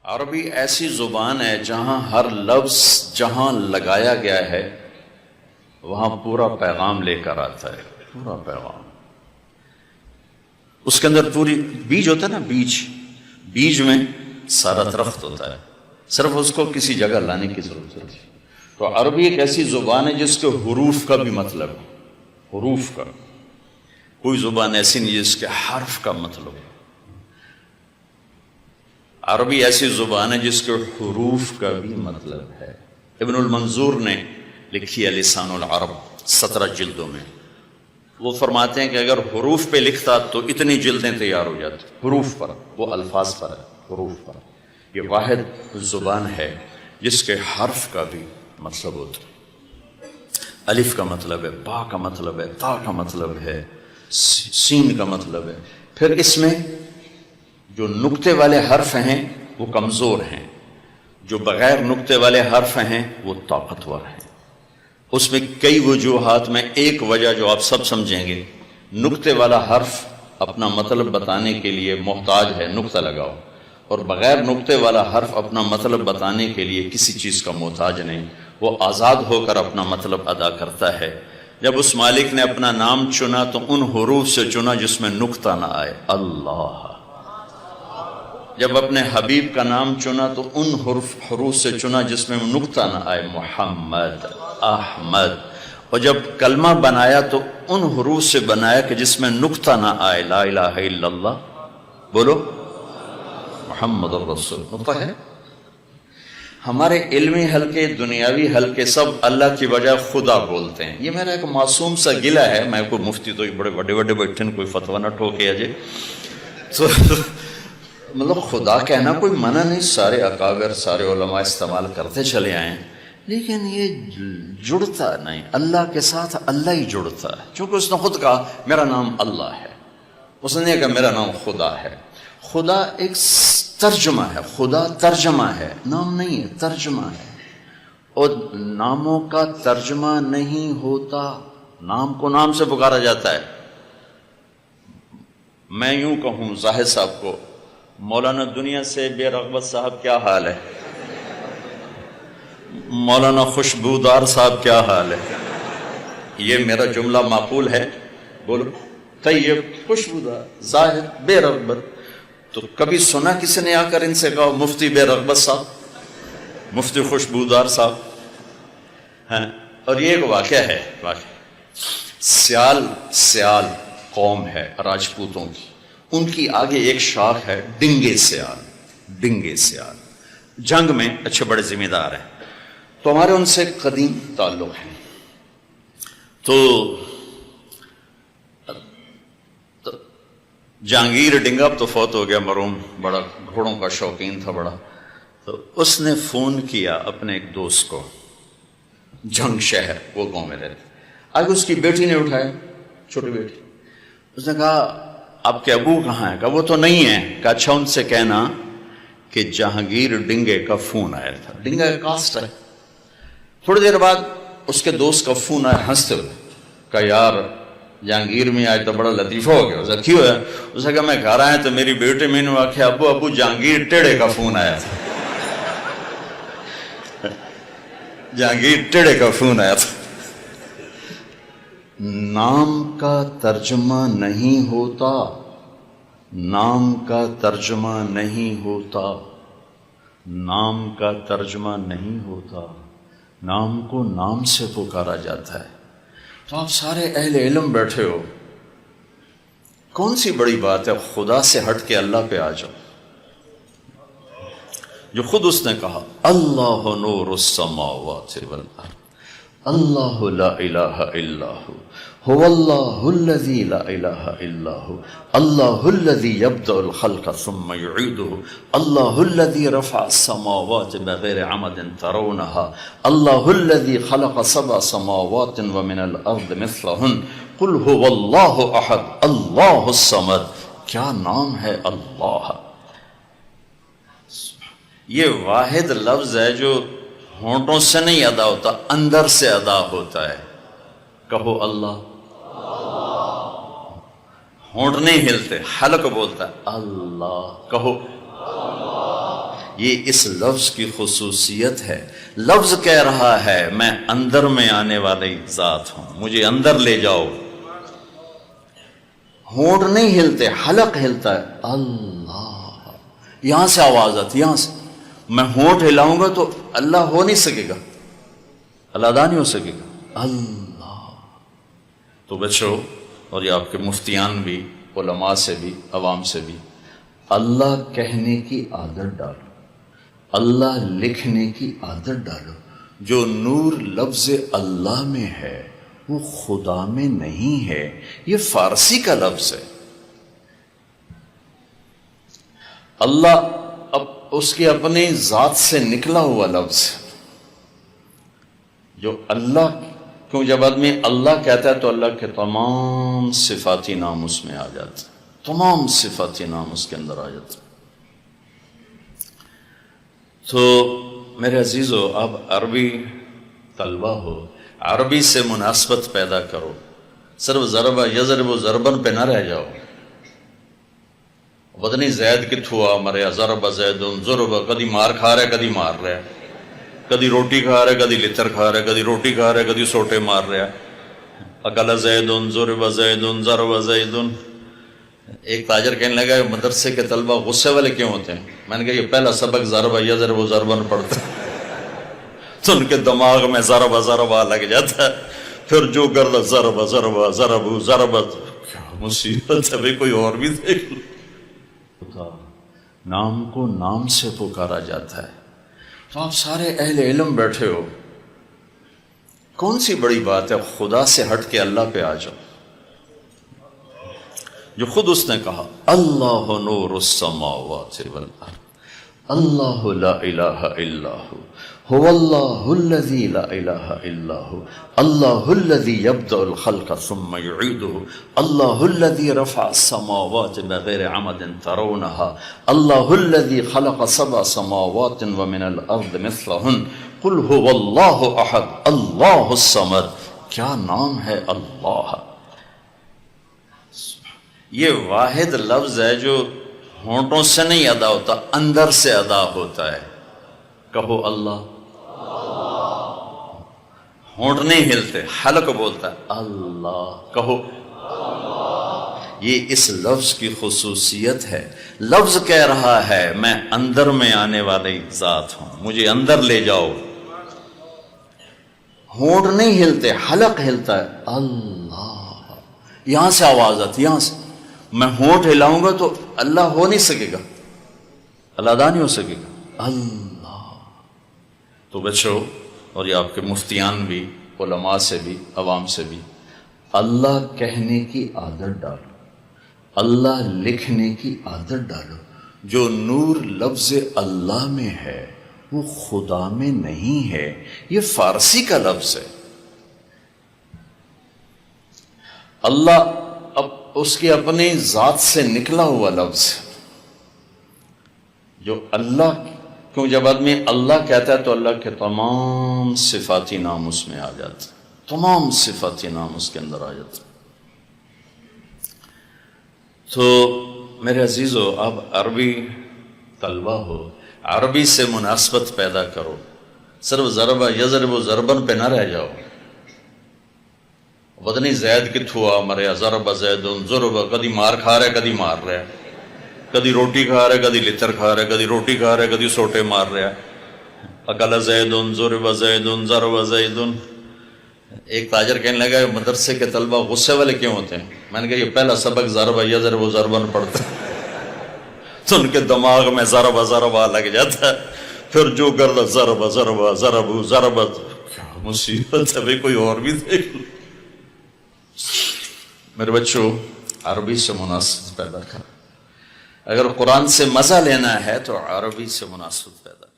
عربی ایسی زبان ہے جہاں ہر لفظ جہاں لگایا گیا ہے وہاں پورا پیغام لے کر آتا ہے، پورا پیغام۔ اس کے اندر پوری بیج ہوتا ہے نا، بیج میں سارا درخت ہوتا ہے، صرف اس کو کسی جگہ لانے کی ضرورت ہے۔ تو عربی ایک ایسی زبان ہے جس کے حروف کا بھی مطلب ہے، حروف کا۔ کوئی زبان ایسی نہیں جس کے حرف کا مطلب ہے۔ عربی ایسی زبان ہے جس کے حروف کا بھی مطلب ہے۔ ابن المنظور نے لکھی ہے لسان العرب 17 جلدوں میں۔ وہ فرماتے ہیں کہ اگر حروف پہ لکھتا تو اتنی جلدیں تیار ہو جاتی، حروف پر، وہ الفاظ پر ہے، حروف پر۔ یہ واحد زبان ہے جس کے حرف کا بھی مطلب ہوتا ہے۔ الف کا مطلب ہے، با کا مطلب ہے، تا کا مطلب ہے، سین کا مطلب ہے۔ پھر اس میں جو نقطے والے حرف ہیں وہ کمزور ہیں، جو بغیر نقطے والے حرف ہیں وہ طاقتور ہیں۔ اس میں کئی وجوہات میں ایک وجہ جو آپ سب سمجھیں گے، نقطے والا حرف اپنا مطلب بتانے کے لیے محتاج ہے، نقطہ لگاؤ، اور بغیر نقطے والا حرف اپنا مطلب بتانے کے لیے کسی چیز کا محتاج نہیں، وہ آزاد ہو کر اپنا مطلب ادا کرتا ہے۔ جب اس مالک نے اپنا نام چنا تو ان حروف سے چنا جس میں نقطہ نہ آئے، اللہ۔ جب اپنے حبیب کا نام چنا تو ان حروف سے چنا جس میں نقطہ نہ آئے، محمد، احمد۔ اور جب کلمہ بنایا تو ان حروف سے بنایا کہ جس میں نقطہ نہ آئے، لا الہ الا اللہ، بولو محمد الرسول۔ نقطہ ہے۔ ہمارے علمی حلقے، دنیاوی حلقے سب اللہ کی بجائے خدا بولتے ہیں۔ یہ میرا ایک معصوم سا گلہ ہے، میں کوئی مفتی تو بڑے بڑے بیٹھے کوئی فتویٰ نہ ٹھوکے اجے تو مطلب خدا کہنا کوئی منع نہیں، سارے اکابر، سارے علماء استعمال کرتے چلے آئے، لیکن یہ جڑتا نہیں اللہ کے ساتھ، اللہ ہی جڑتا ہے۔ چونکہ اس نے خود کہا میرا نام اللہ ہے، اس نے کہا میرا نام خدا ہے۔ خدا ایک ترجمہ ہے، خدا ترجمہ ہے، نام نہیں ہے، ترجمہ ہے۔ اور ناموں کا ترجمہ نہیں ہوتا، نام کو نام سے پکارا جاتا ہے۔ میں یوں کہوں زاہد صاحب کو، مولانا دنیا سے بے رغبت صاحب کیا حال ہے؟ مولانا خوشبودار صاحب کیا حال ہے؟ یہ میرا جملہ معقول ہے؟ بولو، طیب، خوشبودار، زاہد، بے رغبت۔ تو کبھی سنا کسی نے آ کر ان سے کہا مفتی بے رغبت صاحب، مفتی خوشبودار صاحب؟ ہاں۔ اور یہ ایک واقعہ ہے، سیال قوم ہے راجپوتوں کی، ان کی آگے ایک شاخ ہے ڈنگے سیال، جنگ میں اچھے بڑے ذمہ دار ہیں، تو ہمارے ان سے قدیم تعلق ہے۔ تو جہانگیر ڈنگا اب تو فوت ہو گیا مرحوم، بڑا گھوڑوں کا شوقین تھا بڑا، تو اس نے فون کیا اپنے ایک دوست کو، جنگ شہر، وہ گاؤں میں رہتے، آگے اس کی بیٹی نے اٹھایا، چھوٹی بیٹی، اس نے کہا آپ کے ابو کہاں ہیں؟ کہا وہ تو نہیں ہے۔ کہا اچھا ان سے کہنا کہ جہانگیر ڈنگے کا فون آیا تھا، ڈنگا کا کاسٹ ہے۔ تھوڑی دیر بعد اس کے دوست کا فون آیا ہنستے ہوئے، کہا یار جہانگیر میں آج تو بڑا لطیفہ ہو گیا۔ اسے کیوں ہے؟ اسے کہا میں گھر آیا تو میری بیٹی میں نے آخیا ابو جہانگیر ٹیڑے کا فون آیا تھا، جہانگیر ٹیڑے کا فون آیا تھا۔ نام کا ترجمہ نہیں ہوتا، نام کا ترجمہ نہیں ہوتا، نام کا ترجمہ نہیں ہوتا، نام کو نام سے پکارا جاتا ہے۔ تو آپ سارے اہل علم بیٹھے ہو، کون سی بڑی بات ہے خدا سے ہٹ کے اللہ پہ آ جاؤ، جو خود اس نے کہا اللہ نور السماوات والارض، اللہ لا الہ الا هو اللہ الذی لا الہ الا هو اللہ الذی یبدأ الخلق ثم یعیدہ اللہ الذی رفع السماوات بغیر عمد ترونها اللہ الذی خلق 7 سماوات ومن الارض مثلہن قل هو اللہ احد اللہ الصمد۔ کیا نام ہے اللہ! یہ واحد لفظ ہے جو ہونٹوں سے نہیں ادا ہوتا، اندر سے ادا ہوتا ہے۔ کہو اللہ، ہونٹ نہیں ہلتے، حلق بولتا ہے اللہ، کہو یہ اس لفظ کی خصوصیت ہے. لفظ کہہ رہا ہے میں اندر میں آنے والی ذات ہوں، مجھے اندر لے جاؤ. ہونٹ نہیں ہلتے، حلق ہلتا ہے. اللہ، یہاں سے آواز آتی، یہاں سے. میں ہونٹ ہلاؤں گا تو اللہ ہو نہیں سکے گا، اللہ ادا نہیں ہو سکے گا. اللہ. تو بچو، اور یہ آپ کے مفتیان بھی، علماء سے بھی، عوام سے بھی، اللہ کہنے کی عادت ڈالو، اللہ لکھنے کی عادت ڈالو. جو نور لفظ اللہ میں ہے وہ خدا میں نہیں ہے، یہ فارسی کا لفظ ہے. اللہ اب اس کی اپنی ذات سے نکلا ہوا لفظ ہے. جو اللہ، کیوں جب آدمی اللہ کہتا ہے تو اللہ کے تمام صفاتی نام اس میں آ جاتے ہیں، تمام صفاتی نام اس کے اندر آ جاتے ہیں. تو میرے عزیزو، اب عربی طلبہ ہو، عربی سے مناسبت پیدا کرو. صرف ضربہ یضرب ضربن پہ نہ رہ جاؤ. پتہ نہیں زید کتھوا مریا، ضرب زیدن ضرب، کدی مار کھا رہا ہے کدی مار رہا ہے، کدی روٹی کھا رہا ہے کدی لتر کھا رہا ہے، کدی روٹی کھا رہا ہے کدی سوٹے مار رہا ہے. اکل زیدن ضرب زیدن ضرب زیدن. ایک تاجر کہنے لگا کہ مدرسے کے طلبہ غصے والے کیوں ہوتے ہیں؟ میں نے کہا یہ پہلا سبق ضرب یضرب ضربن پڑھتا ہے تو ان کے دماغ میں ضرب ضرب لگ جاتا ہے، پھر جو کر ضرب ضرب ضرب ضرب. کیا مصیبت ہے بھائی، کوئی اور بھی دیکھ لو. نام کو نام سے پکارا جاتا ہے. تو آپ سارے اہل علم بیٹھے ہو، کون سی بڑی بات ہے خدا سے ہٹ کے اللہ پہ آ جاؤ. جو خود اس نے کہا اللہ نور السماوات والارض، اللہ لا الہ الا هو اللہ الذی لا الہ الا هو اللہ الذی یبدأ الخلق ثم یعیدہ اللہ الذی رفع السماوات بغیر عمد ترونها اللہ الذی خلق سبع سماوات ومن الارض مثلہن قل هو اللہ احد اللہ الصمد. کیا نام ہے اللہ. یہ واحد لفظ ہے جو ہونٹوں سے نہیں ادا ہوتا، اندر سے ادا ہوتا ہے. کہو اللہ. ہونٹ نہیں ہلتے، حلق بولتا ہے اللہ. کہو. یہ اس لفظ کی خصوصیت ہے. لفظ کہہ رہا ہے میں اندر میں آنے والی ذات ہوں، مجھے اندر لے جاؤ. ہونٹ نہیں ہلتے، حلق ہلتا ہے اللہ. یہاں سے آواز آتی، یہاں سے. میں ہونٹ ہلاؤں گا تو اللہ ہو نہیں سکے گا، اللہ ادا نہیں ہو سکے گا. اللہ. تو بچو، اور یہ آپ کے مفتیان بھی، علماء سے بھی، عوام سے بھی، اللہ کہنے کی عادت ڈالو، اللہ لکھنے کی عادت ڈالو. جو نور لفظ اللہ میں ہے وہ خدا میں نہیں ہے، یہ فارسی کا لفظ ہے. اللہ اب اس کی اپنی ذات سے نکلا ہوا لفظ ہے. جو اللہ، کیوں جب آدمی اللہ کہتا ہے تو اللہ کے تمام صفاتی نام اس میں آ جاتے ہیں، تمام صفاتی نام اس کے اندر آ جاتے ہیں. تو میرے عزیزو، اب عربی طلبہ ہو، عربی سے مناسبت پیدا کرو. صرف ضربہ یضرب ضربن پہ نہ رہ جاؤ. پتہ نہیں زید کتھوا مریا، ضرب زیدن ضرب، کدی مار کھا رہا ہے کدی مار رہا ہے، کدی روٹی کھا رہا ہے کدی لتر کھا رہا ہے، کدی روٹی کھا رہا ہے کدی سوٹے مار رہا ہے. اکل زیدن ضرب زیدن ضرب زیدن. ایک تاجر کہنے لگا کہ مدرسے کے طلبہ غصے والے کیوں ہوتے ہیں؟ میں نے کہا یہ پہلا سبق ضرب یضرب ضربن پڑھتا ہے تو ان کے دماغ میں ضرب ضرب لگ جاتا ہے، پھر جو کر ضرب ضرب ضرب ضرب. کیا مصیبت ہے بھائی، کوئی اور بھی دیکھ لو. میرے بچوں، عربی سے مناسبت پیدا کر. اگر قرآن سے مزہ لینا ہے تو عربی سے مناسبت پیدا کر.